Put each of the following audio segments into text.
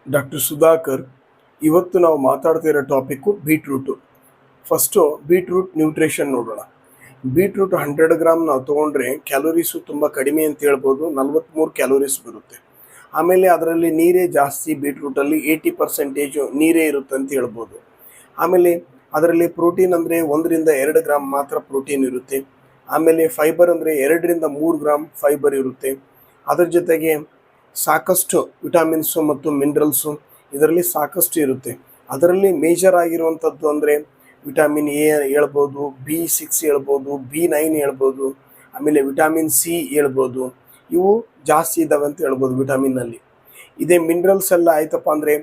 Doctor Sudhakar. ಇವತ್ತು ನಾವು ಮಾತಾಡ್ತಾ ಇರೋ topic beetroot. First beetroot nutrition ನೋಡೋಣ. ಬೀಟ್ರೂಟ್ 100 ಗ್ರಾಮ್ ನಾವು ತೊಗೊಂಡ್ರೆ ಕ್ಯಾಲೋರೀಸು ತುಂಬ ಕಡಿಮೆ ಅಂತ ಹೇಳ್ಬೋದು, 43 ಕ್ಯಾಲೋರೀಸ್ ಬರುತ್ತೆ. ಆಮೇಲೆ ಅದರಲ್ಲಿ ನೀರೇ ಜಾಸ್ತಿ, ಬೀಟ್ರೂಟಲ್ಲಿ 80% ನೀರೇ ಇರುತ್ತೆ ಅಂತ ಹೇಳ್ಬೋದು. ಆಮೇಲೆ ಅದರಲ್ಲಿ ಪ್ರೋಟೀನ್ ಅಂದರೆ 1-2 ಗ್ರಾಮ್ ಮಾತ್ರ ಪ್ರೋಟೀನ್ ಇರುತ್ತೆ. ಆಮೇಲೆ ಫೈಬರ್ ಅಂದರೆ 2-3 ಗ್ರಾಮ್ ಫೈಬರ್ ಇರುತ್ತೆ. ಅದರ ಜೊತೆಗೆ ಸಾಕಷ್ಟು ವಿಟಮಿನ್ಸು ಮತ್ತು ಮಿನರಲ್ಸು ಇದರಲ್ಲಿ ಸಾಕಷ್ಟು ಇರುತ್ತೆ. ಅದರಲ್ಲಿ ಮೇಜರ್ ಆಗಿರುವಂಥದ್ದು ಅಂದರೆ ವಿಟಮಿನ್ ಎ ಹೇಳ್ಬೋದು, B6 ಹೇಳ್ಬೋದು, B9 ಹೇಳ್ಬೋದು, ಆಮೇಲೆ ವಿಟಮಿನ್ ಸಿ ಹೇಳ್ಬೋದು. ಇವು ಜಾಸ್ತಿ ಇದ್ದಾವೆ ಅಂತ ಹೇಳ್ಬೋದು ವಿಟಮಿನ್ನಲ್ಲಿ. ಇದೇ ಮಿನರಲ್ಸ್ ಎಲ್ಲ ಆಯ್ತಪ್ಪ ಅಂದರೆ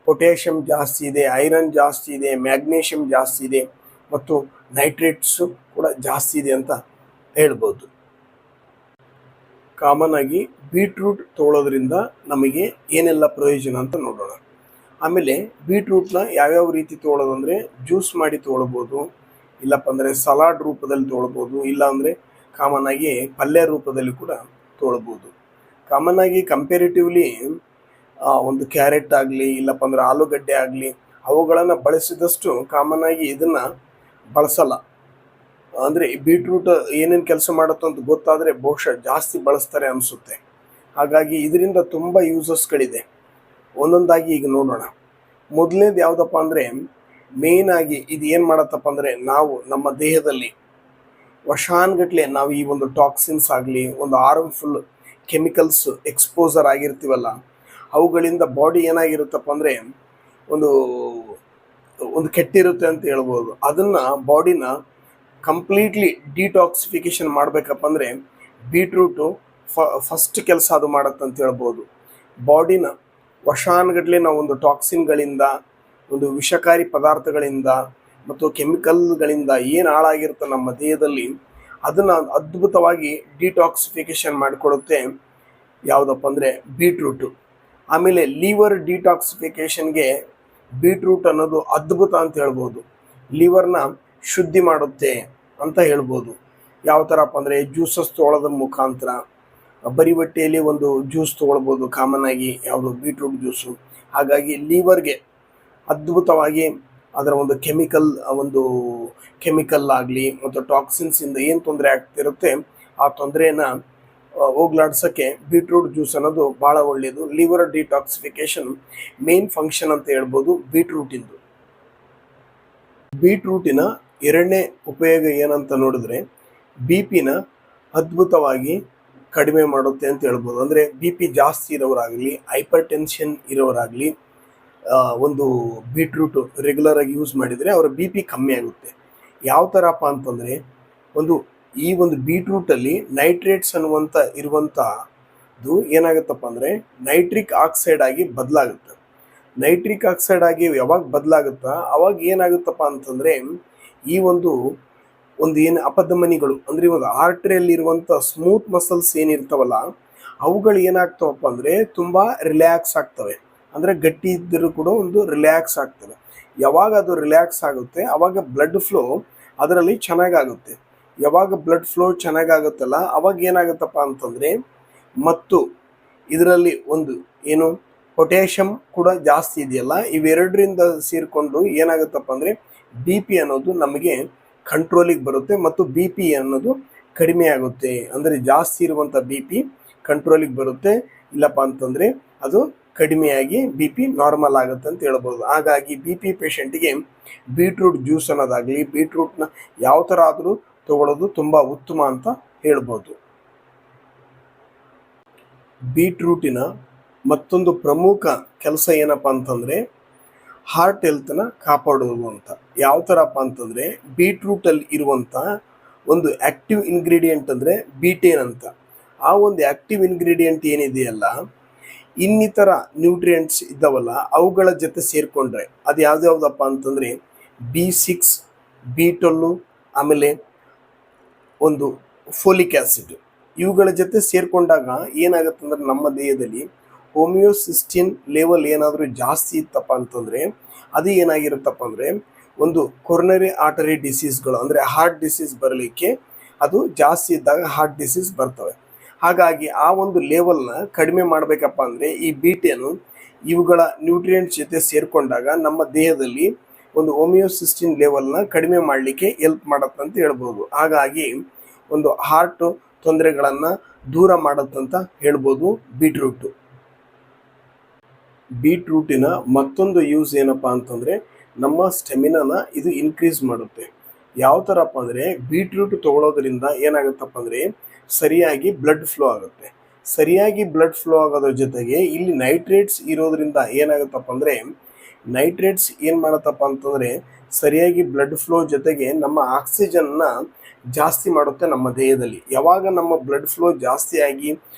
ಪೊಟ್ಯಾಷಿಯಮ್ ಜಾಸ್ತಿ ಇದೆ, ಐರನ್ ಜಾಸ್ತಿ ಇದೆ, ಮ್ಯಾಗ್ನೀಷಿಯಮ್ ಜಾಸ್ತಿ ಇದೆ ಮತ್ತು ನೈಟ್ರೇಟ್ಸು ಕೂಡ ಜಾಸ್ತಿ ಇದೆ ಅಂತ ಹೇಳ್ಬೋದು. ಕಾಮನ್ ಆಗಿ ಬೀಟ್ರೂಟ್ ತೊಗೊಳೋದ್ರಿಂದ ನಮಗೆ ಏನೆಲ್ಲ ಪ್ರಯೋಜನ ಅಂತ ನೋಡೋಣ. ಆಮೇಲೆ ಬೀಟ್ರೂಟ್ನ ಯಾವ್ಯಾವ ರೀತಿ ತೊಗೊಳೋದು ಅಂದರೆ ಜ್ಯೂಸ್ ಮಾಡಿ ತೊಗೊಳ್ಬೋದು, ಇಲ್ಲಪ್ಪ ಅಂದರೆ ಸಲಾಡ್ ರೂಪದಲ್ಲಿ ತೊಗೊಳ್ಬೋದು, ಇಲ್ಲ ಅಂದರೆ ಕಾಮನ್ ಆಗಿ ಪಲ್ಯ ರೂಪದಲ್ಲಿ ಕೂಡ ತೊಗೊಳ್ಬೋದು. ಕಾಮನ್ ಆಗಿ ಕಂಪೇರಿಟಿವ್ಲಿ ಒಂದು ಕ್ಯಾರೆಟ್ ಆಗಲಿ ಇಲ್ಲಪ್ಪ ಅಂದರೆ ಆಲೂಗಡ್ಡೆ ಆಗಲಿ ಅವುಗಳನ್ನು ಬಳಸಿದಷ್ಟು ಕಾಮನ್ ಆಗಿ ಇದನ್ನು ಬಳಸಲ್ಲ. ಅಂದರೆ ಬೀಟ್ರೂಟ್ ಏನೇನು ಕೆಲಸ ಮಾಡುತ್ತೋ ಅಂತ ಗೊತ್ತಾದರೆ ಬಹುಶಃ ಜಾಸ್ತಿ ಬಳಸ್ತಾರೆ ಅನಿಸುತ್ತೆ. ಹಾಗಾಗಿ ಇದರಿಂದ ತುಂಬ ಯೂಸಸ್ಗಳಿದೆ. ಒಂದೊಂದಾಗಿ ಈಗ ನೋಡೋಣ. ಮೊದಲನೇದು ಯಾವುದಪ್ಪ ಅಂದರೆ ಮೇಯ್ನಾಗಿ ಇದು ಏನು ಮಾಡತ್ತಪ್ಪ ಅಂದರೆ ನಾವು ನಮ್ಮ ದೇಹದಲ್ಲಿ ವರ್ಷಾನುಗಟ್ಲೆ ನಾವು ಈ ಒಂದು ಟಾಕ್ಸಿನ್ಸ್ ಆಗಲಿ ಒಂದು ಹಾರ್ಮ್ಫುಲ್ ಕೆಮಿಕಲ್ಸ್ ಎಕ್ಸ್ಪೋಸರ್ ಆಗಿರ್ತೀವಲ್ಲ, ಅವುಗಳಿಂದ ಬಾಡಿ ಏನಾಗಿರುತ್ತಪ್ಪ ಅಂದರೆ ಒಂದು ಒಂದು ಕೆಟ್ಟಿರುತ್ತೆ ಅಂತ ಹೇಳ್ಬೋದು. ಅದನ್ನು ಬಾಡಿನ ಕಂಪ್ಲೀಟ್ಲಿ ಡಿಟಾಕ್ಸಿಫಿಕೇಷನ್ ಮಾಡಬೇಕಪ್ಪ ಅಂದರೆ ಬೀಟ್ರೂಟು ಫಸ್ಟ್ ಕೆಲಸ ಅದು ಮಾಡುತ್ತಂತ ಹೇಳ್ಬೋದು. ಬಾಡಿನ ವರ್ಷಾನುಗಟ್ಲೆ ನಾವು ಒಂದು ಟಾಕ್ಸಿನ್ಗಳಿಂದ, ಒಂದು ವಿಷಕಾರಿ ಪದಾರ್ಥಗಳಿಂದ ಮತ್ತು ಕೆಮಿಕಲ್ಗಳಿಂದ ಏನು ಹಾಳಾಗಿರುತ್ತೆ ನಮ್ಮ ದೇಹದಲ್ಲಿ ಅದನ್ನು ಅದ್ಭುತವಾಗಿ ಡಿಟಾಕ್ಸಿಫಿಕೇಷನ್ ಮಾಡಿಕೊಡುತ್ತೆ ಯಾವುದಪ್ಪ ಅಂದರೆ ಬೀಟ್ರೂಟು. ಆಮೇಲೆ ಲಿವರ್ ಡಿಟಾಕ್ಸಿಫಿಕೇಷನ್ಗೆ ಬೀಟ್ರೂಟ್ ಅನ್ನೋದು ಅದ್ಭುತ ಅಂತ ಹೇಳ್ಬೋದು. ಲಿವರ್ನ ಶುದ್ಧಿ ಮಾಡುತ್ತೆ ಅಂತ ಹೇಳ್ಬೋದು. ಯಾವ ಥರಪ್ಪ ಅಂದರೆ ಜ್ಯೂಸಸ್ ತೊಗೊಳೋದ್ರ ಮುಖಾಂತರ ಬರಿ ಹೊಟ್ಟೆಯಲ್ಲಿ ಒಂದು ಜ್ಯೂಸ್ ತೊಗೊಳ್ಬೋದು ಕಾಮನ್ ಆಗಿ, ಯಾವುದು ಬೀಟ್ರೂಟ್ ಜ್ಯೂಸು. ಹಾಗಾಗಿ ಲಿವರ್ಗೆ ಅದ್ಭುತವಾಗಿ ಅದರ ಒಂದು ಕೆಮಿಕಲ್ ಆಗಲಿ ಮತ್ತು ಟಾಕ್ಸಿನ್ಸಿಂದ ಏನು ತೊಂದರೆ ಆಗ್ತಿರುತ್ತೆ ಆ ತೊಂದರೆಯನ್ನು ಹೋಗ್ಲಾಡ್ಸೋಕ್ಕೆ ಬೀಟ್ರೂಟ್ ಜ್ಯೂಸ್ ಅನ್ನೋದು ಭಾಳ ಒಳ್ಳೆಯದು. ಲಿವರ್ ಡಿಟಾಕ್ಸಿಫಿಕೇಷನ್ ಮೇನ್ ಫಂಕ್ಷನ್ ಅಂತ ಹೇಳ್ಬೋದು ಬೀಟ್ರೂಟಿಂದು. ಬೀಟ್ರೂಟಿನ ಎರಡನೇ ಉಪಯೋಗ ಏನಂತ ನೋಡಿದ್ರೆ BP-ನ ಅದ್ಭುತವಾಗಿ ಕಡಿಮೆ ಮಾಡುತ್ತೆ ಅಂತ ಹೇಳ್ಬೋದು. ಅಂದರೆ BP ಜಾಸ್ತಿ ಇರೋರಾಗಲಿ, ಹೈಪರ್ ಟೆನ್ಷನ್ ಇರೋರಾಗಲಿ ಒಂದು ಬೀಟ್ರೂಟು ರೆಗ್ಯುಲರಾಗಿ ಯೂಸ್ ಮಾಡಿದರೆ ಅವರ BP ಕಮ್ಮಿ ಆಗುತ್ತೆ. ಯಾವ ಥರಪ್ಪ ಅಂತಂದರೆ ಈ ಒಂದು ಬೀಟ್ರೂಟಲ್ಲಿ ನೈಟ್ರೇಟ್ಸ್ ಇರುವಂಥದ್ದು ಏನಾಗುತ್ತಪ್ಪ ಅಂದರೆ ನೈಟ್ರಿಕ್ ಆಕ್ಸೈಡ್ ಆಗಿ ಬದಲಾಗುತ್ತೆ. ನೈಟ್ರಿಕ್ ಆಕ್ಸೈಡ್ ಆಗಿ ಯಾವಾಗ ಬದಲಾಗುತ್ತಾ ಅವಾಗ ಏನಾಗುತ್ತಪ್ಪ ಅಂತಂದರೆ ಈ ಒಂದು ಏನು ಅಪಧಮನಿಗಳು ಅಂದರೆ ಒಂದು ಆರ್ಟ್ರಿಯಲ್ಲಿರುವಂಥ ಸ್ಮೂತ್ ಮಸಲ್ಸ್ ಏನಿರ್ತಾವಲ್ಲ ಅವುಗಳು ಏನಾಗ್ತಾವಪ್ಪ ಅಂದರೆ ತುಂಬ ರಿಲ್ಯಾಕ್ಸ್ ಆಗ್ತವೆ. ಅಂದರೆ ಗಟ್ಟಿ ಇದ್ದರೂ ಕೂಡ ಒಂದು ರಿಲ್ಯಾಕ್ಸ್ ಆಗ್ತವೆ. ಯಾವಾಗ ಅದು ರಿಲ್ಯಾಕ್ಸ್ ಆಗುತ್ತೆ ಆವಾಗ ಬ್ಲಡ್ ಫ್ಲೋ ಅದರಲ್ಲಿ ಚೆನ್ನಾಗಾಗುತ್ತೆ. ಯಾವಾಗ ಬ್ಲಡ್ ಫ್ಲೋ ಚೆನ್ನಾಗಾಗುತ್ತಲ್ಲ ಅವಾಗ ಏನಾಗುತ್ತಪ್ಪ ಅಂತಂದರೆ ಮತ್ತು ಇದರಲ್ಲಿ ಪೊಟ್ಯಾಷಿಯಮ್ ಕೂಡ ಜಾಸ್ತಿ ಇದೆಯಲ್ಲ, ಇವೆರಡರಿಂದ ಸೇರಿಕೊಂಡು ಏನಾಗುತ್ತಪ್ಪ ಅಂದರೆ BP ಅನ್ನೋದು ನಮಗೆ ಕಂಟ್ರೋಲಿಗೆ ಬರುತ್ತೆ ಮತ್ತು BP ಅನ್ನೋದು ಕಡಿಮೆ ಆಗುತ್ತೆ. ಅಂದರೆ ಜಾಸ್ತಿ ಇರುವಂಥ BP ಕಂಟ್ರೋಲಿಗೆ ಬರುತ್ತೆ, ಇಲ್ಲಪ್ಪ ಅಂತಂದರೆ ಅದು ಕಡಿಮೆಯಾಗಿ BP ನಾರ್ಮಲ್ ಆಗುತ್ತೆ ಅಂತ ಹೇಳ್ಬೋದು. ಹಾಗಾಗಿ BP ಪೇಷಂಟಿಗೆ ಬೀಟ್ರೂಟ್ ಜ್ಯೂಸ್ ಅನ್ನೋದಾಗಲಿ ಬೀಟ್ರೂಟ್ನ ಯಾವ ಥರ ಆದರೂ ತಗೊಳ್ಳೋದು ತುಂಬ ಉತ್ತಮ ಅಂತ ಹೇಳ್ಬೋದು. ಬೀಟ್ರೂಟಿನ ಮತ್ತೊಂದು ಪ್ರಮುಖ ಕೆಲಸ ಏನಪ್ಪ ಅಂತಂದರೆ ಹಾರ್ಟ್ ಹೆಲ್ತನ್ನ ಕಾಪಾಡೋದು ಅಂತ. ಯಾವ ಥರಪ್ಪ ಅಂತಂದರೆ ಬೀಟ್ರೂಟಲ್ಲಿ ಇರುವಂಥ ಒಂದು ಆ್ಯಕ್ಟಿವ್ ಇಂಗ್ರೀಡಿಯೆಂಟ್ ಅಂದರೆ ಬೀಟೇನ್ ಅಂತ. ಆ ಒಂದು ಆ್ಯಕ್ಟಿವ್ ಇಂಗ್ರೀಡಿಯೆಂಟ್ ಏನಿದೆಯಲ್ಲ ಇನ್ನಿತರ ನ್ಯೂಟ್ರಿಯೆಂಟ್ಸ್ ಇದ್ದಾವಲ್ಲ ಅವುಗಳ ಜೊತೆ ಸೇರಿಕೊಂಡ್ರೆ ಅದು ಯಾವುದ್ಯಾವುದಪ್ಪ ಅಂತಂದರೆ B6, B12 ಆಮೇಲೆ ಒಂದು ಫೋಲಿಕ್ ಆ್ಯಸಿಡ್ ಇವುಗಳ ಜೊತೆ ಸೇರಿಕೊಂಡಾಗ ಏನಾಗುತ್ತಂದ್ರೆ ನಮ್ಮ ದೇಹದಲ್ಲಿ ಹೋಮಿಯೋಸಿಸ್ಟಿನ್ ಲೆವೆಲ್ ಏನಾದರೂ ಜಾಸ್ತಿ ಇತ್ತಪ್ಪ ಅಂತಂದರೆ ಅದು ಏನಾಗಿರುತ್ತಪ್ಪ ಅಂದರೆ ಒಂದು ಕೊರೊನರಿ ಆರ್ಟರಿ ಡಿಸೀಸ್ಗಳು ಅಂದರೆ ಹಾರ್ಟ್ ಡಿಸೀಸ್ ಬರಲಿಕ್ಕೆ ಅದು ಜಾಸ್ತಿ ಇದ್ದಾಗ ಹಾರ್ಟ್ ಡಿಸೀಸ್ ಬರ್ತವೆ. ಹಾಗಾಗಿ ಆ ಒಂದು ಲೆವೆಲ್ನ ಕಡಿಮೆ ಮಾಡಬೇಕಪ್ಪ ಅಂದರೆ ಈ ಬೀಟೇನು ಇವುಗಳ ನ್ಯೂಟ್ರಿಯೆಂಟ್ಸ್ ಜೊತೆ ಸೇರಿಕೊಂಡಾಗ ನಮ್ಮ ದೇಹದಲ್ಲಿ ಒಂದು ಹೋಮಿಯೋಸಿಸ್ಟಿನ್ ಲೆವೆಲ್ನ ಕಡಿಮೆ ಮಾಡಲಿಕ್ಕೆ ಹೆಲ್ಪ್ ಮಾಡತ್ತಂತ ಹೇಳ್ಬೋದು. ಹಾಗಾಗಿ ಒಂದು ಹಾರ್ಟ್ ತೊಂದರೆಗಳನ್ನು ದೂರ ಮಾಡತ್ತಂತ ಹೇಳ್ಬೋದು ಬೀಟ್ರೂಟು. ಬೀಟ್ರೂಟಿನ ಮತ್ತೊಂದು ಯೂಸ್ ಏನಪ್ಪ ಅಂತಂದರೆ ನಮ್ಮ ಸ್ಟೆಮಿನಾನ ಇದು ಇನ್ಕ್ರೀಸ್ ಮಾಡುತ್ತೆ. ಯಾವ ಥರಪ್ಪ ಅಂದರೆ ಬೀಟ್ರೂಟ್ ತೊಗೊಳೋದ್ರಿಂದ ಏನಾಗುತ್ತಪ್ಪ ಅಂದರೆ ಸರಿಯಾಗಿ ಬ್ಲಡ್ ಫ್ಲೋ ಆಗುತ್ತೆ. ಸರಿಯಾಗಿ ಬ್ಲಡ್ ಫ್ಲೋ ಆಗೋದ್ರ ಜೊತೆಗೆ ಇಲ್ಲಿ ನೈಟ್ರೇಟ್ಸ್ ಇರೋದ್ರಿಂದ ಏನಾಗುತ್ತಪ್ಪ ಅಂದರೆ ನೈಟ್ರೇಟ್ಸ್ ಏನು ಮಾಡುತ್ತಪ್ಪ ಅಂತಂದರೆ ಸರಿಯಾಗಿ ಬ್ಲಡ್ ಫ್ಲೋ ಜೊತೆಗೆ ನಮ್ಮ ಆಕ್ಸಿಜನ್ನ ಜಾಸ್ತಿ ಮಾಡುತ್ತೆ ನಮ್ಮ ದೇಹದಲ್ಲಿ. ಯಾವಾಗ ನಮ್ಮ ಬ್ಲಡ್ ಫ್ಲೋ ಜಾಸ್ತಿ ಆಗಿ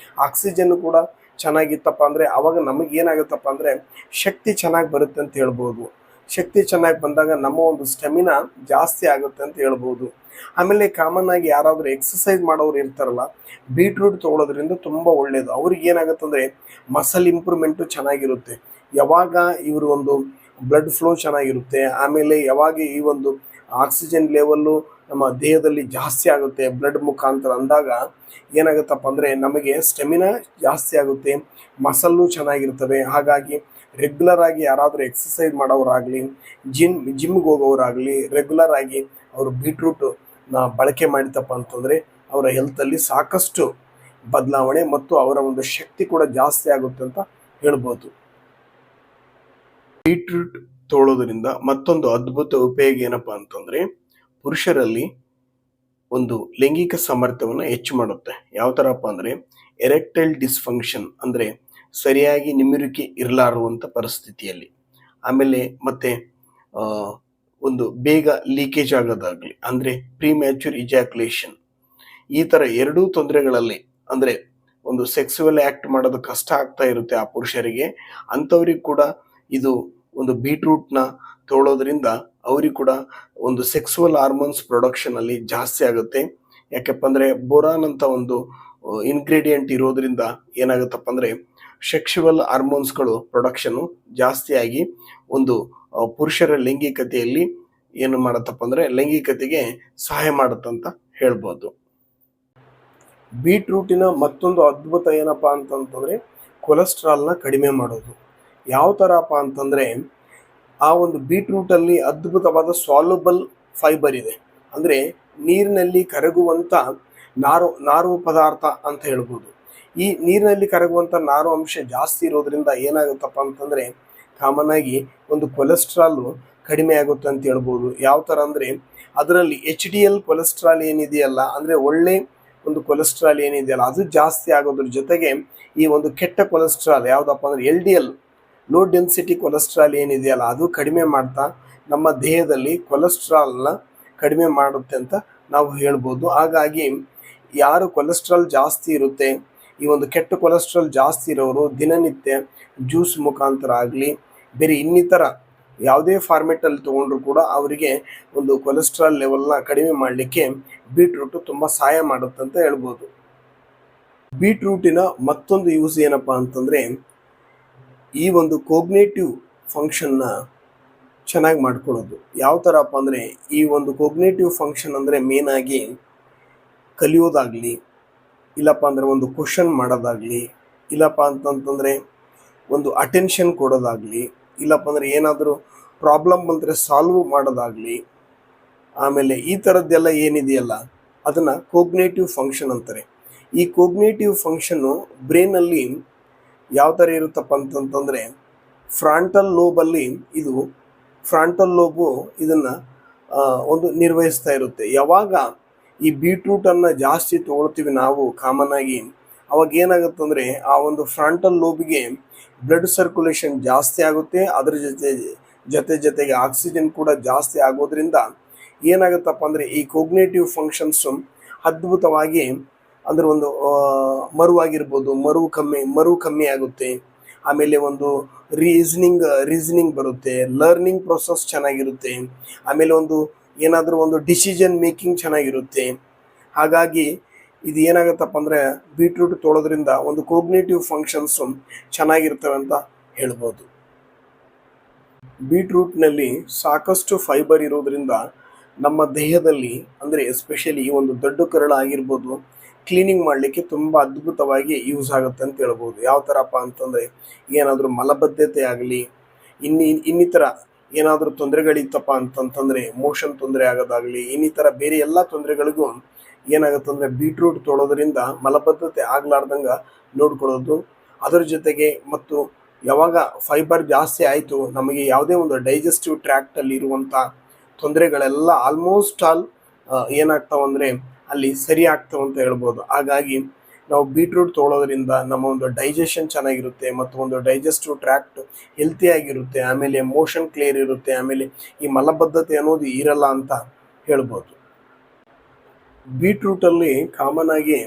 ಆಕ್ಸಿಜನ್ ಕೂಡ ಚೆನ್ನಾಗಿತ್ತಪ್ಪ ಅಂದರೆ ಆವಾಗ ನಮಗೇನಾಗುತ್ತಪ್ಪ ಅಂದರೆ ಶಕ್ತಿ ಚೆನ್ನಾಗಿ ಬರುತ್ತೆ ಅಂತ ಹೇಳ್ಬೋದು. ಶಕ್ತಿ ಚೆನ್ನಾಗಿ ಬಂದಾಗ ನಮ್ಮ ಒಂದು ಸ್ಟೆಮಿನಾ ಜಾಸ್ತಿ ಆಗುತ್ತೆ ಅಂತ ಹೇಳ್ಬೋದು. ಆಮೇಲೆ ಕಾಮನ್ ಆಗಿ ಯಾರಾದರೂ ಎಕ್ಸಸೈಸ್ ಮಾಡೋರು ಇರ್ತಾರಲ್ಲ, ಬೀಟ್ರೂಟ್ ತೊಗೊಳೋದ್ರಿಂದ ತುಂಬ ಒಳ್ಳೆಯದು. ಅವ್ರಿಗೆ ಏನಾಗುತ್ತಂದರೆ ಮಸಲ್ ಇಂಪ್ರೂವ್ಮೆಂಟು ಚೆನ್ನಾಗಿರುತ್ತೆ. ಯಾವಾಗ ಇವರು ಒಂದು ಬ್ಲಡ್ ಫ್ಲೋ ಚೆನ್ನಾಗಿರುತ್ತೆ, ಆಮೇಲೆ ಯಾವಾಗ ಈ ಒಂದು ಆಕ್ಸಿಜನ್ ಲೆವೆಲ್ಲು ನಮ್ಮ ದೇಹದಲ್ಲಿ ಜಾಸ್ತಿ ಆಗುತ್ತೆ ಬ್ಲಡ್ ಮುಖಾಂತರ ಅಂದಾಗ ಏನಾಗುತ್ತಪ್ಪ ಅಂದರೆ ನಮಗೆ ಸ್ಟೆಮಿನಾ ಜಾಸ್ತಿ ಆಗುತ್ತೆ, ಮಸಲ್ಲು ಚೆನ್ನಾಗಿರ್ತವೆ. ಹಾಗಾಗಿ ರೆಗ್ಯುಲರ್ ಆಗಿ ಯಾರಾದರೂ ಎಕ್ಸಸೈಸ್ ಮಾಡೋರಾಗಲಿ, ಜಿಮ್ಗೆ ಹೋಗೋರಾಗಲಿ ರೆಗ್ಯುಲರ್ ಆಗಿ ಅವರು ಬೀಟ್ರೂಟನ್ನ ಬಳಕೆ ಮಾಡಿತಪ್ಪ ಅಂತಂದರೆ ಅವರ ಹೆಲ್ತಲ್ಲಿ ಸಾಕಷ್ಟು ಬದಲಾವಣೆ ಮತ್ತು ಅವರ ಒಂದು ಶಕ್ತಿ ಕೂಡ ಜಾಸ್ತಿ ಆಗುತ್ತೆ ಅಂತ ಹೇಳ್ಬೋದು. ಬೀಟ್ರೂಟ್ ತೊಗೊಳೋದ್ರಿಂದ ಮತ್ತೊಂದು ಅದ್ಭುತ ಉಪಯೋಗ ಏನಪ್ಪ ಅಂತಂದರೆ ಪುರುಷರಲ್ಲಿ ಒಂದು ಲೈಂಗಿಕ ಸಾಮರ್ಥ್ಯವನ್ನು ಹೆಚ್ಚು ಮಾಡುತ್ತೆ. ಯಾವ ಥರಪ್ಪ ಅಂದರೆ ಎರೆಕ್ಟೈಲ್ ಡಿಸ್ಫಂಕ್ಷನ್ ಅಂದರೆ ಸರಿಯಾಗಿ ನಿಮಿರುವಿಕೆ ಇರಲಾರುವಂಥ ಪರಿಸ್ಥಿತಿಯಲ್ಲಿ, ಆಮೇಲೆ ಮತ್ತು ಒಂದು ಬೇಗ ಲೀಕೇಜ್ ಆಗೋದಾಗಲಿ ಅಂದರೆ ಪ್ರೀಮ್ಯಾಚುರ್ ಇಜಾಕ್ಯುಲೇಷನ್, ಈ ಥರ ಎರಡೂ ತೊಂದರೆಗಳಲ್ಲಿ ಅಂದರೆ ಒಂದು ಸೆಕ್ಸುವಲ್ ಆ್ಯಕ್ಟ್ ಮಾಡೋದು ಕಷ್ಟ ಆಗ್ತಾ ಇರುತ್ತೆ ಆ ಪುರುಷರಿಗೆ. ಅಂಥವ್ರಿಗೆ ಕೂಡ ಇದು ಒಂದು ಬೀಟ್ರೂಟ್ನ ತೊಗೊಳೋದ್ರಿಂದ ಅವ್ರಿಗೆ ಕೂಡ ಒಂದು ಸೆಕ್ಸುವಲ್ ಹಾರ್ಮೋನ್ಸ್ ಪ್ರೊಡಕ್ಷನಲ್ಲಿ ಜಾಸ್ತಿ ಆಗುತ್ತೆ. ಯಾಕಪ್ಪ ಅಂದರೆ ಬೋರಾನ್ ಅಂತ ಒಂದು ಇಂಗ್ರೀಡಿಯೆಂಟ್ ಇರೋದ್ರಿಂದ ಏನಾಗುತ್ತಪ್ಪ ಅಂದರೆ ಸೆಕ್ಸುವಲ್ ಹಾರ್ಮೋನ್ಸ್ಗಳು ಪ್ರೊಡಕ್ಷನು ಜಾಸ್ತಿಯಾಗಿ ಒಂದು ಪುರುಷರ ಲೈಂಗಿಕತೆಯಲ್ಲಿ ಏನು ಮಾಡುತ್ತಪ್ಪ ಅಂದರೆ ಲೈಂಗಿಕತೆಗೆ ಸಹಾಯ ಮಾಡುತ್ತಂತ ಹೇಳ್ಬೋದು. ಬೀಟ್ರೂಟಿನ ಮತ್ತೊಂದು ಅದ್ಭುತ ಏನಪ್ಪ ಅಂತಂತಂದರೆ ಕೊಲೆಸ್ಟ್ರಾಲ್ನ ಕಡಿಮೆ ಮಾಡೋದು. ಯಾವ ಥರಪ್ಪ ಅಂತಂದರೆ ಆ ಒಂದು ಬೀಟ್ರೂಟಲ್ಲಿ ಅದ್ಭುತವಾದ ಸಾಲ್ಯುಬಲ್ ಫೈಬರ್ ಇದೆ, ಅಂದರೆ ನೀರಿನಲ್ಲಿ ಕರಗುವಂಥ ನಾರು ಪದಾರ್ಥ ಅಂತ ಹೇಳ್ಬೋದು. ಈ ನೀರಿನಲ್ಲಿ ಕರಗುವಂಥ ನಾರು ಅಂಶ ಜಾಸ್ತಿ ಇರೋದ್ರಿಂದ ಏನಾಗುತ್ತಪ್ಪ ಅಂತಂದರೆ ಕಾಮನ್ ಆಗಿ ಒಂದು ಕೊಲೆಸ್ಟ್ರಾಲು ಕಡಿಮೆ ಆಗುತ್ತೆ ಅಂತ ಹೇಳ್ಬೋದು. ಯಾವ ಥರ ಅಂದರೆ ಅದರಲ್ಲಿ HDL ಕೊಲೆಸ್ಟ್ರಾಲ್ ಏನಿದೆಯಲ್ಲ, ಅಂದರೆ ಒಳ್ಳೆ ಒಂದು ಕೊಲೆಸ್ಟ್ರಾಲ್ ಏನಿದೆಯಲ್ಲ ಅದು ಜಾಸ್ತಿ ಆಗೋದ್ರ ಜೊತೆಗೆ ಈ ಒಂದು ಕೆಟ್ಟ ಕೊಲೆಸ್ಟ್ರಾಲ್ ಯಾವುದಪ್ಪ ಅಂದರೆ LDL ಲೋ ಡೆನ್ಸಿಟಿ ಕೊಲೆಸ್ಟ್ರಾಲ್ ಏನಿದೆಯಲ್ಲ ಅದು ಕಡಿಮೆ ಮಾಡ್ತಾ ನಮ್ಮ ದೇಹದಲ್ಲಿ ಕೊಲೆಸ್ಟ್ರಾಲ್ನ ಕಡಿಮೆ ಮಾಡುತ್ತೆ ಅಂತ ನಾವು ಹೇಳ್ಬೋದು. ಹಾಗಾಗಿ ಯಾರು ಕೊಲೆಸ್ಟ್ರಾಲ್ ಜಾಸ್ತಿ ಇರುತ್ತೆ, ಈ ಒಂದು ಕೆಟ್ಟ ಕೊಲೆಸ್ಟ್ರಾಲ್ ಜಾಸ್ತಿ ಇರೋರು ದಿನನಿತ್ಯ ಜ್ಯೂಸ್ ಮುಖಾಂತರ ಆಗಲಿ ಬೇರೆ ಇನ್ನಿತರ ಯಾವುದೇ ಫಾರ್ಮೆಟಲ್ಲಿ ತೊಗೊಂಡ್ರು ಕೂಡ ಅವರಿಗೆ ಒಂದು ಕೊಲೆಸ್ಟ್ರಾಲ್ ಲೆವೆಲ್ನ ಕಡಿಮೆ ಮಾಡಲಿಕ್ಕೆ ಬೀಟ್ರೂಟು ತುಂಬ ಸಹಾಯ ಮಾಡುತ್ತೆ ಅಂತ ಹೇಳ್ಬೋದು. ಬೀಟ್ರೂಟಿನ ಮತ್ತೊಂದು ಯೂಸ್ ಏನಪ್ಪ ಅಂತಂದರೆ ಈ ಒಂದು ಕೋಗ್ನೇಟಿವ್ ಫಂಕ್ಷನ್ನ ಚೆನ್ನಾಗಿ ಮಾಡ್ಕೊಳ್ಳೋದು. ಯಾವ ಥರಪ್ಪ ಅಂದರೆ ಈ ಒಂದು ಕೋಗ್ನೇಟಿವ್ ಫಂಕ್ಷನ್ ಅಂದರೆ ಮೇನಾಗಿ ಕಲಿಯೋದಾಗಲಿ, ಇಲ್ಲಪ್ಪ ಅಂದರೆ ಒಂದು ಕ್ವಶನ್ ಮಾಡೋದಾಗಲಿ, ಇಲ್ಲಪ್ಪ ಅಂತಂತಂದರೆ ಒಂದು ಅಟೆನ್ಷನ್ ಕೊಡೋದಾಗಲಿ, ಇಲ್ಲಪ್ಪ ಅಂದರೆ ಏನಾದರೂ ಪ್ರಾಬ್ಲಮ್ ಬಂದರೆ ಸಾಲ್ವ್ ಮಾಡೋದಾಗಲಿ, ಆಮೇಲೆ ಈ ಥರದ್ದೆಲ್ಲ ಏನಿದೆಯಲ್ಲ ಅದನ್ನು ಕೋಗ್ನೇಟಿವ್ ಫಂಕ್ಷನ್ ಅಂತಾರೆ. ಈ ಕೋಗ್ನೇಟಿವ್ ಫಂಕ್ಷನ್ನು ಬ್ರೈನಲ್ಲಿ ಯಾವ ಥರ ಇರುತ್ತಪ್ಪ ಅಂತಂತಂದರೆ ಫ್ರಾಂಟಲ್ ಲೋಬಲ್ಲಿ ಫ್ರಾಂಟಲ್ ಲೋಬು ಇದನ್ನು ಒಂದು ನಿರ್ವಹಿಸ್ತಾ ಇರುತ್ತೆ. ಯಾವಾಗ ಈ ಬೀಟ್ರೂಟನ್ನು ಜಾಸ್ತಿ ತೊಗೊಳ್ತೀವಿ ನಾವು ಕಾಮನ್ ಆಗಿ, ಅವಾಗ ಏನಾಗುತ್ತಂದರೆ ಆ ಒಂದು ಫ್ರಾಂಟಲ್ ಲೋಬಿಗೆ ಬ್ಲಡ್ ಸರ್ಕ್ಯುಲೇಷನ್ ಜಾಸ್ತಿ ಆಗುತ್ತೆ. ಅದರ ಜೊತೆಗೆ ಆಕ್ಸಿಜನ್ ಕೂಡ ಜಾಸ್ತಿ ಆಗೋದ್ರಿಂದ ಏನಾಗುತ್ತಪ್ಪ ಅಂದರೆ ಈ ಕೋಗ್ನೇಟಿವ್ ಫಂಕ್ಷನ್ಸು ಅದ್ಭುತವಾಗಿ ಅಂದರೆ ಒಂದು ಮರುವಾಗಿರ್ಬೋದು, ಮರು ಕಮ್ಮಿ ಆಗುತ್ತೆ. ಆಮೇಲೆ ಒಂದು ರೀಸನಿಂಗ್ ಬರುತ್ತೆ, ಲರ್ನಿಂಗ್ ಪ್ರೊಸೆಸ್ ಚೆನ್ನಾಗಿರುತ್ತೆ, ಆಮೇಲೆ ಒಂದು ಏನಾದರೂ ಒಂದು ಡಿಸಿಷನ್ ಮೇಕಿಂಗ್ ಚೆನ್ನಾಗಿರುತ್ತೆ. ಹಾಗಾಗಿ ಇದು ಏನಾಗುತ್ತಪ್ಪ ಅಂದರೆ ಬೀಟ್ರೂಟ್ ತೊಗೊಳೋದ್ರಿಂದ ಒಂದು ಕೋಗ್ನೇಟಿವ್ ಫಂಕ್ಷನ್ಸು ಚೆನ್ನಾಗಿರ್ತವೆ ಅಂತ ಹೇಳ್ಬೋದು. ಬೀಟ್ರೂಟ್ನಲ್ಲಿ ಸಾಕಷ್ಟು ಫೈಬರ್ ಇರೋದ್ರಿಂದ ನಮ್ಮ ದೇಹದಲ್ಲಿ ಅಂದರೆ ಎಸ್ಪೆಷಲಿ ಈ ಒಂದು ದೊಡ್ಡ ಕರಳು ಆಗಿರ್ಬೋದು, ಕ್ಲೀನಿಂಗ್ ಮಾಡಲಿಕ್ಕೆ ತುಂಬ ಅದ್ಭುತವಾಗಿ ಯೂಸ್ ಆಗುತ್ತೆ ಅಂತ ಹೇಳ್ಬೋದು. ಯಾವ ಥರಪ್ಪ ಅಂತಂದರೆ ಏನಾದರೂ ಮಲಬದ್ಧತೆ ಆಗಲಿ ಇನ್ನಿತರ ಏನಾದರೂ ತೊಂದರೆಗಳಿತ್ತಪ್ಪ ಅಂತಂತಂದರೆ ಮೋಷನ್ ತೊಂದರೆ ಆಗೋದಾಗಲಿ ಇನ್ನಿತರ ಬೇರೆ ಎಲ್ಲ ತೊಂದರೆಗಳಿಗೂ ಏನಾಗುತ್ತಂದರೆ ಬೀಟ್ರೂಟ್ ತೊಗೊಳೋದ್ರಿಂದ ಮಲಬದ್ಧತೆ ಆಗ್ಲಾರ್ದಂಗೆ ನೋಡ್ಕೊಳ್ಳೋದು. ಅದರ ಜೊತೆಗೆ ಮತ್ತು ಯಾವಾಗ ಫೈಬರ್ ಜಾಸ್ತಿ ಆಯಿತು ನಮಗೆ ಯಾವುದೇ ಒಂದು ಡೈಜೆಸ್ಟಿವ್ ಟ್ರ್ಯಾಕ್ಟಲ್ಲಿ ಇರುವಂಥ ತೊಂದರೆಗಳೆಲ್ಲ ಆಲ್ಮೋಸ್ಟ್ ಆಲ್ ಏನಾಗ್ತಾವಂದರೆ ಅಲ್ಲಿ ಸರಿ ಆಗ್ತಾವಂತ ಹೇಳ್ಬೋದು. ಹಾಗಾಗಿ ನಾವು ಬೀಟ್ರೂಟ್ ತೊಗೊಳೋದ್ರಿಂದ ನಮ್ಮ ಒಂದು ಡೈಜೆಷನ್ ಚೆನ್ನಾಗಿರುತ್ತೆ ಮತ್ತು ಒಂದು ಡೈಜೆಸ್ಟಿವ್ ಟ್ರ್ಯಾಕ್ಟ್ ಹೆಲ್ತಿಯಾಗಿರುತ್ತೆ. ಆಮೇಲೆ ಮೋಷನ್ ಕ್ಲಿಯರ್ ಇರುತ್ತೆ. ಆಮೇಲೆ ಈ ಮಲಬದ್ಧತೆ ಅನ್ನೋದು ಇರಲ್ಲ ಅಂತ ಹೇಳ್ಬೋದು. ಬೀಟ್ರೂಟಲ್ಲಿ ಕಾಮನ್ ಆಗಿ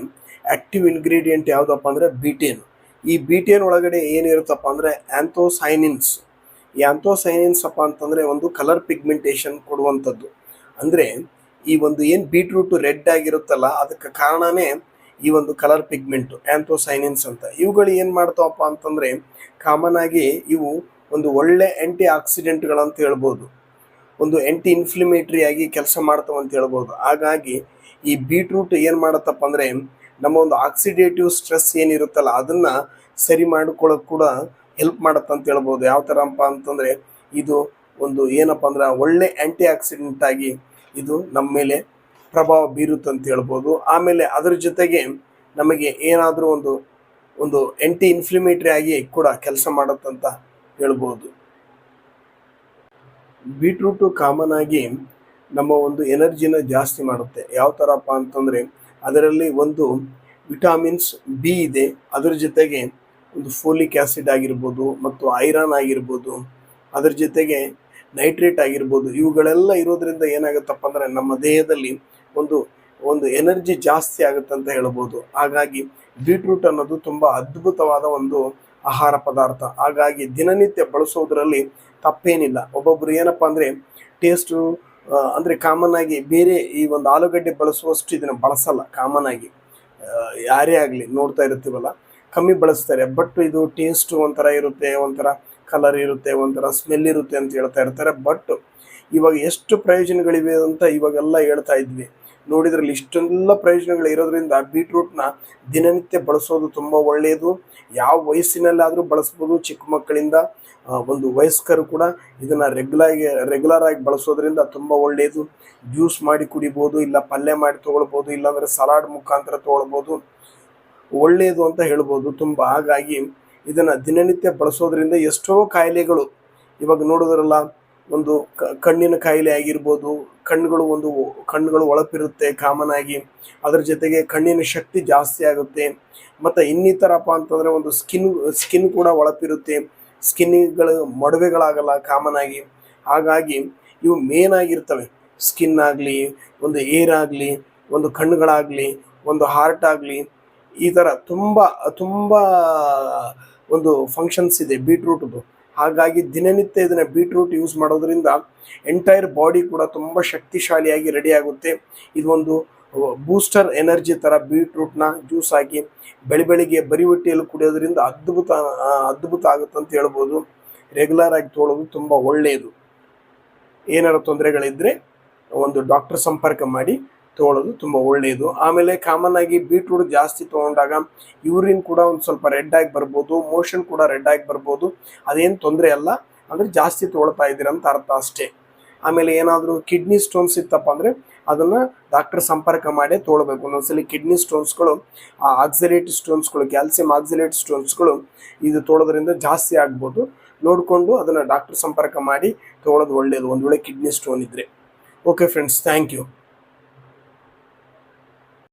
ಆ್ಯಕ್ಟಿವ್ ಇಂಗ್ರೀಡಿಯೆಂಟ್ ಯಾವುದಪ್ಪ ಅಂದರೆ ಬೀಟೇನ್. ಈ ಬೀಟೇನ್ ಒಳಗಡೆ ಏನಿರುತ್ತಪ್ಪ ಅಂದರೆ ಆ್ಯಂಥೋಸೈನಿನ್ಸ್. ಈ ಆ್ಯಂಥೋಸೈನಿನ್ಸ್ ಅಪ್ಪ ಅಂತಂದರೆ ಒಂದು ಕಲರ್ ಪಿಗ್ಮೆಂಟೇಷನ್ ಕೊಡುವಂಥದ್ದು. ಅಂದರೆ ಈ ಒಂದು ಏನು ಬೀಟ್ರೂಟು ರೆಡ್ ಆಗಿರುತ್ತಲ್ಲ ಅದಕ್ಕೆ ಕಾರಣನೇ ಈ ಒಂದು ಕಲರ್ ಪಿಗ್ಮೆಂಟು ಆ್ಯಂಥೋಸೈನಿನ್ಸ್ ಅಂತ. ಇವುಗಳು ಏನು ಮಾಡ್ತಾವಪ್ಪ ಅಂತಂದರೆ ಕಾಮನ್ ಆಗಿ ಇವು ಒಂದು ಒಳ್ಳೆ ಆ್ಯಂಟಿ ಆಕ್ಸಿಡೆಂಟ್ಗಳಂತ ಹೇಳ್ಬೋದು. ಒಂದು ಆ್ಯಂಟಿ ಇನ್ಫ್ಲಮೇಟ್ರಿ ಆಗಿ ಕೆಲಸ ಮಾಡ್ತಾವಂತ ಹೇಳ್ಬೋದು. ಹಾಗಾಗಿ ಈ ಬೀಟ್ರೂಟ್ ಏನು ಮಾಡುತ್ತಪ್ಪ ಅಂದರೆ ನಮ್ಮ ಒಂದು ಆಕ್ಸಿಡೇಟಿವ್ ಸ್ಟ್ರೆಸ್ ಏನಿರುತ್ತಲ್ಲ ಅದನ್ನು ಸರಿ ಮಾಡ್ಕೊಳ್ಳೋಕೆ ಕೂಡ ಹೆಲ್ಪ್ ಮಾಡುತ್ತಂತ ಹೇಳ್ಬೋದು. ಯಾವ ಥರಪ್ಪ ಅಂತಂದರೆ ಇದು ಒಂದು ಏನಪ್ಪ ಅಂದ್ರೆ ಒಳ್ಳೆ ಆ್ಯಂಟಿ ಆಕ್ಸಿಡೆಂಟ್ ಆಗಿ ಇದು ನಮ್ಮ ಮೇಲೆ ಪ್ರಭಾವ ಬೀರುತ್ತಂತ ಹೇಳ್ಬೋದು. ಆಮೇಲೆ ಅದರ ಜೊತೆಗೆ ನಮಗೆ ಏನಾದರೂ ಒಂದು ಆ್ಯಂಟಿ ಇನ್ಫ್ಲಮೇಟ್ರಿ ಆಗಿ ಕೂಡ ಕೆಲಸ ಮಾಡುತ್ತಂತ ಹೇಳ್ಬೋದು. ಬೀಟ್ರೂಟು ಕಾಮನ್ ಆಗಿ ನಮ್ಮ ಒಂದು ಎನರ್ಜಿನ ಜಾಸ್ತಿ ಮಾಡುತ್ತೆ. ಯಾವ ಥರಪ್ಪ ಅಂತಂದರೆ ಅದರಲ್ಲಿ ಒಂದು ವಿಟಾಮಿನ್ಸ್ ಬಿ ಇದೆ. ಅದರ ಜೊತೆಗೆ ಒಂದು ಫೋಲಿಕ್ ಆ್ಯಸಿಡ್ ಆಗಿರ್ಬೋದು ಮತ್ತು ಐರನ್ ಆಗಿರ್ಬೋದು, ಅದರ ಜೊತೆಗೆ ನೈಟ್ರೇಟ್ ಆಗಿರ್ಬೋದು. ಇವುಗಳೆಲ್ಲ ಇರೋದ್ರಿಂದ ಏನಾಗುತ್ತಪ್ಪ ಅಂದರೆ ನಮ್ಮ ದೇಹದಲ್ಲಿ ಒಂದು ಎನರ್ಜಿ ಜಾಸ್ತಿ ಆಗುತ್ತಂತ ಹೇಳ್ಬೋದು. ಹಾಗಾಗಿ ಬೀಟ್ರೂಟ್ ಅನ್ನೋದು ತುಂಬ ಅದ್ಭುತವಾದ ಒಂದು ಆಹಾರ ಪದಾರ್ಥ. ಹಾಗಾಗಿ ದಿನನಿತ್ಯ ಬಳಸೋದ್ರಲ್ಲಿ ತಪ್ಪೇನಿಲ್ಲ. ಒಬ್ಬೊಬ್ಬರು ಏನಪ್ಪ ಅಂದರೆ ಟೇಸ್ಟು ಅಂದರೆ ಕಾಮನ್ ಆಗಿ ಬೇರೆ ಈ ಒಂದು ಆಲೂಗಡ್ಡೆ ಬಳಸುವಷ್ಟು ಇದನ್ನು ಬಳಸಲ್ಲ. ಕಾಮನ್ ಆಗಿ ಯಾರೇ ಆಗಲಿ ನೋಡ್ತಾ ಇರ್ತೀವಲ್ಲ ಕಮ್ಮಿ ಬಳಸ್ತಾರೆ. ಬಟ್ ಇದು ಟೇಸ್ಟು ಒಂಥರ ಇರುತ್ತೆ, ಒಂಥರ ಕಲರ್ ಇರುತ್ತೆ, ಒಂಥರ ಸ್ಮೆಲ್ ಇರುತ್ತೆ ಅಂತ ಹೇಳ್ತಾ ಇರ್ತಾರೆ. ಬಟ್ ಇವಾಗ ಎಷ್ಟು ಪ್ರಯೋಜನಗಳಿವೆ ಅಂತ ಇವಾಗೆಲ್ಲ ಹೇಳ್ತಾ ಇದ್ವಿ. ನೋಡಿದ್ರಲ್ಲಿ ಇಷ್ಟೆಲ್ಲ ಪ್ರಯೋಜನಗಳು ಇರೋದ್ರಿಂದ ಬೀಟ್ರೂಟ್ನ ದಿನನಿತ್ಯ ಬಳಸೋದು ತುಂಬ ಒಳ್ಳೆಯದು. ಯಾವ ವಯಸ್ಸಿನಲ್ಲಾದರೂ ಬಳಸ್ಬೋದು. ಚಿಕ್ಕ ಮಕ್ಕಳಿಂದ ಒಂದು ವಯಸ್ಕರು ಕೂಡ ಇದನ್ನು ರೆಗ್ಯುಲರ್ ಆಗಿ ಬಳಸೋದ್ರಿಂದ ತುಂಬ ಒಳ್ಳೆಯದು. ಜ್ಯೂಸ್ ಮಾಡಿ ಕುಡಿಬೋದು, ಇಲ್ಲ ಪಲ್ಯ ಮಾಡಿ ತೊಗೊಳ್ಬೋದು, ಇಲ್ಲಾಂದರೆ ಸಲಾಡ್ ಮುಖಾಂತರ ತೊಗೊಳ್ಬೋದು. ಒಳ್ಳೆಯದು ಅಂತ ಹೇಳ್ಬೋದು ತುಂಬ. ಹಾಗಾಗಿ ಇದನ್ನು ದಿನನಿತ್ಯ ಬಳಸೋದ್ರಿಂದ ಎಷ್ಟೋ ಕಾಯಿಲೆಗಳು ಇವಾಗ ನೋಡಿದ್ರಲ್ಲ, ಒಂದು ಕಣ್ಣಿನ ಕಾಯಿಲೆ ಆಗಿರ್ಬೋದು, ಕಣ್ಣುಗಳು ಹೊಳಪಿರುತ್ತೆ ಕಾಮನ್ ಆಗಿ. ಅದರ ಜೊತೆಗೆ ಕಣ್ಣಿನ ಶಕ್ತಿ ಜಾಸ್ತಿ ಆಗುತ್ತೆ. ಮತ್ತು ಇನ್ನಿತರಪ್ಪ ಅಂತಂದರೆ ಒಂದು ಸ್ಕಿನ್ ಕೂಡ ಹೊಳಪಿರುತ್ತೆ. ಸ್ಕಿನ್ಗಳು ಮೊಡವೆಗಳಾಗಲ್ಲ ಕಾಮನ್ ಆಗಿ. ಹಾಗಾಗಿ ಇವು ಮೇನ್ ಆಗಿರ್ತವೆ. ಸ್ಕಿನ್ ಆಗಲಿ, ಒಂದು ಏರ್ ಆಗಲಿ, ಒಂದು ಕಣ್ಣುಗಳಾಗಲಿ, ಒಂದು ಹಾರ್ಟ್ ಆಗಲಿ, ಈ ಥರ ತುಂಬ ಒಂದು ಫಂಕ್ಷನ್ಸ್ ಇದೆ ಬೀಟ್ರೂಟ್ದು. ಹಾಗಾಗಿ ದಿನನಿತ್ಯ ಇದನ್ನು ಬೀಟ್ರೂಟ್ ಯೂಸ್ ಮಾಡೋದ್ರಿಂದ ಎಂಟೈರ್ ಬಾಡಿ ಕೂಡ ತುಂಬ ಶಕ್ತಿಶಾಲಿಯಾಗಿ ರೆಡಿ ಆಗುತ್ತೆ. ಇದು ಒಂದು ಬೂಸ್ಟರ್ ಎನರ್ಜಿ ಥರ ಬೀಟ್ರೂಟ್ನ ಜ್ಯೂಸ್ ಹಾಕಿ ಬೆಳಿಗ್ಗೆ ಬರಿ ಹೊಟ್ಟೆಯಲ್ಲಿ ಕುಡಿಯೋದ್ರಿಂದ ಅದ್ಭುತ ಆಗುತ್ತೆ ಅಂತ ಹೇಳ್ಬೋದು. ರೆಗ್ಯುಲರ್ ಆಗಿ ತೊಗೊಳ್ಳೋದು ತುಂಬ ಒಳ್ಳೆಯದು. ಏನಾರು ತೊಂದರೆಗಳಿದ್ದರೆ ಒಂದು ಡಾಕ್ಟರ್ ಸಂಪರ್ಕ ಮಾಡಿ ತೊಗೊಳ್ಳೋದು ತುಂಬ ಒಳ್ಳೆಯದು. ಆಮೇಲೆ ಕಾಮನ್ ಆಗಿ ಬೀಟ್ರೂಟ್ ಜಾಸ್ತಿ ತೊಗೊಂಡಾಗ ಯೂರಿನ್ ಕೂಡ ಒಂದು ಸ್ವಲ್ಪ ರೆಡ್ ಆಗಿ ಬರ್ಬೋದು, ಮೋಷನ್ ಕೂಡ ರೆಡ್ ಆಗಿ ಬರ್ಬೋದು. ಅದೇನು ತೊಂದರೆ ಅಲ್ಲ, ಅಂದರೆ ಜಾಸ್ತಿ ತೊಗೊಳ್ತಾ ಇದ್ದೀರಂತ ಅರ್ಥ ಅಷ್ಟೇ. ಆಮೇಲೆ ಏನಾದರೂ ಕಿಡ್ನಿ ಸ್ಟೋನ್ಸ್ ಇತ್ತಪ್ಪ ಅಂದರೆ ಅದನ್ನು ಡಾಕ್ಟರ್ ಸಂಪರ್ಕ ಮಾಡೇ ತೊಗೊಳ್ಬೇಕು. ಒಂದೊಂದ್ಸಲಿ ಕಿಡ್ನಿ ಸ್ಟೋನ್ಸ್ಗಳು, ಆಕ್ಸಿಲೇಟ್ ಸ್ಟೋನ್ಸ್ಗಳು, ಕ್ಯಾಲ್ಸಿಯಂ ಆಕ್ಸಿಲೇಟ್ ಸ್ಟೋನ್ಸ್ಗಳು ಇದು ತೊಗೊಳೋದ್ರಿಂದ ಜಾಸ್ತಿ ಆಗ್ಬೋದು. ನೋಡಿಕೊಂಡು ಅದನ್ನು ಡಾಕ್ಟರ್ ಸಂಪರ್ಕ ಮಾಡಿ ತೊಗೊಳೋದು ಒಳ್ಳೆಯದು ಒಂದು ವೇಳೆ ಕಿಡ್ನಿ ಸ್ಟೋನ್ ಇದ್ದರೆ. Okay friends, thank you.